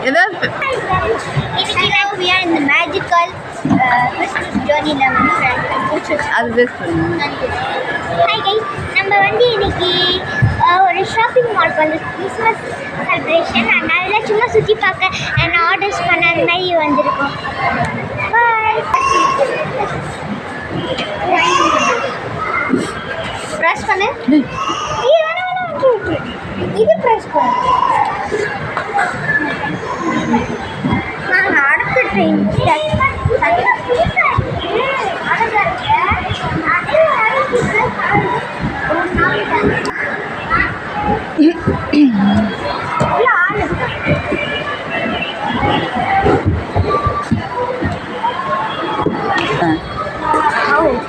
ஏதாவது இந்த magical Christmas ஜேர்னியில் வந்து அது பெஸ்ட் பண்ணுங்க. ஹாய் கைஸ், நம்ம வந்து இன்னைக்கு ஒரு ஷாப்பிங் மால் வந்து கிறிஸ்மஸ் செலிப்ரேஷன், அதனால சும்மா சுற்றி பார்க்க நான் ஆர்டர்ஸ் பண்ண அந்த மாதிரி வந்திருக்கோம். பாய். ப்ரெஸ் பண்ணு. இது ப்ரெஸ் பண்ணு. நான் அடுத்த ட்ரெயின்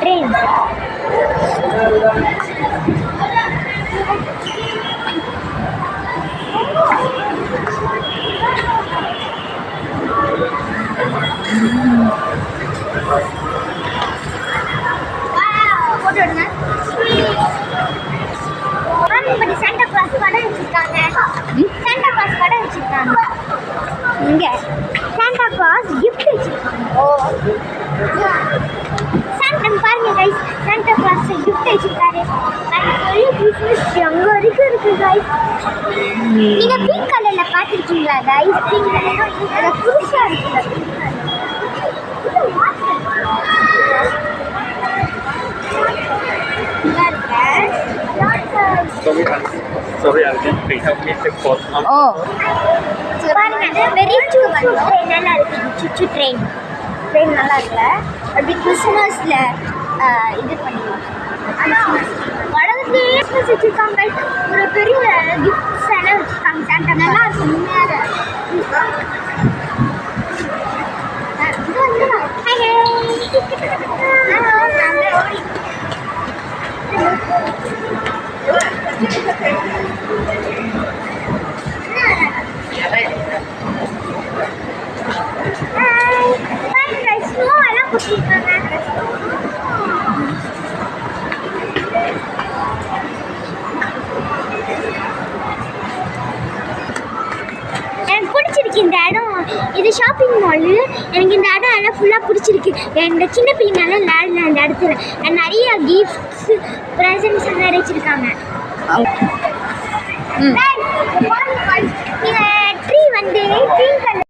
ட்ரெயின் சாண்டா கிளாஸ் கடை வச்சிருக்காங்க. சாண்டா கிளாஸ் கடை வச்சிருக்காங்க. இங்க சாண்டா கிளாஸ் கிஃப்ட் வச்சிருக்காங்க. சாண்டா பாருங்க கைஸ், சாண்டா கிளாஸ் கிஃப்ட் வச்சிருக்காரு. பெரிய கிறிஸ்மஸ் அங்க வரைக்கும் இருக்கு கைஸ். நீங்க பிங்க் கலர்ல பாத்திருக்கீங்களா கைஸ்? பிங்க் கலர் அது புதுசா இருக்கு. Sorry, Arjun. We have missed a call. Oh. பாருங்க வெரி நல்லா இருக்கு. சுச்சு ட்ரெயின் நல்லா இருக்குல்ல? அப்படி கிறிஸ்மஸ்ல இது பண்ணுவோம். வடகுலயே வச்சிருக்காங்க. ஒரு பெரிய கிஃப்ட்ஸ் எல்லாம் வச்சிருக்காங்க. சாண்டா நல்லா இருக்கு. உண்மையாக எனக்கு பிடிச்சிருக்கு இந்த இடம். இது ஷாப்பிங் மாலு. எனக்கு இந்த இடம் எல்லாம் ஃபுல்லாக பிடிச்சிருக்கு. இந்த சின்ன பிள்ளைங்கெல்லாம் விளையாடலாம் இந்த இடத்துல. நிறைய கிஃப்ட்ஸ் ப்ரெசன்ட்ஸ் எல்லாம் வச்சிருக்காங்க. இந்த ட்ரீ வந்து க்ரீன் கலர்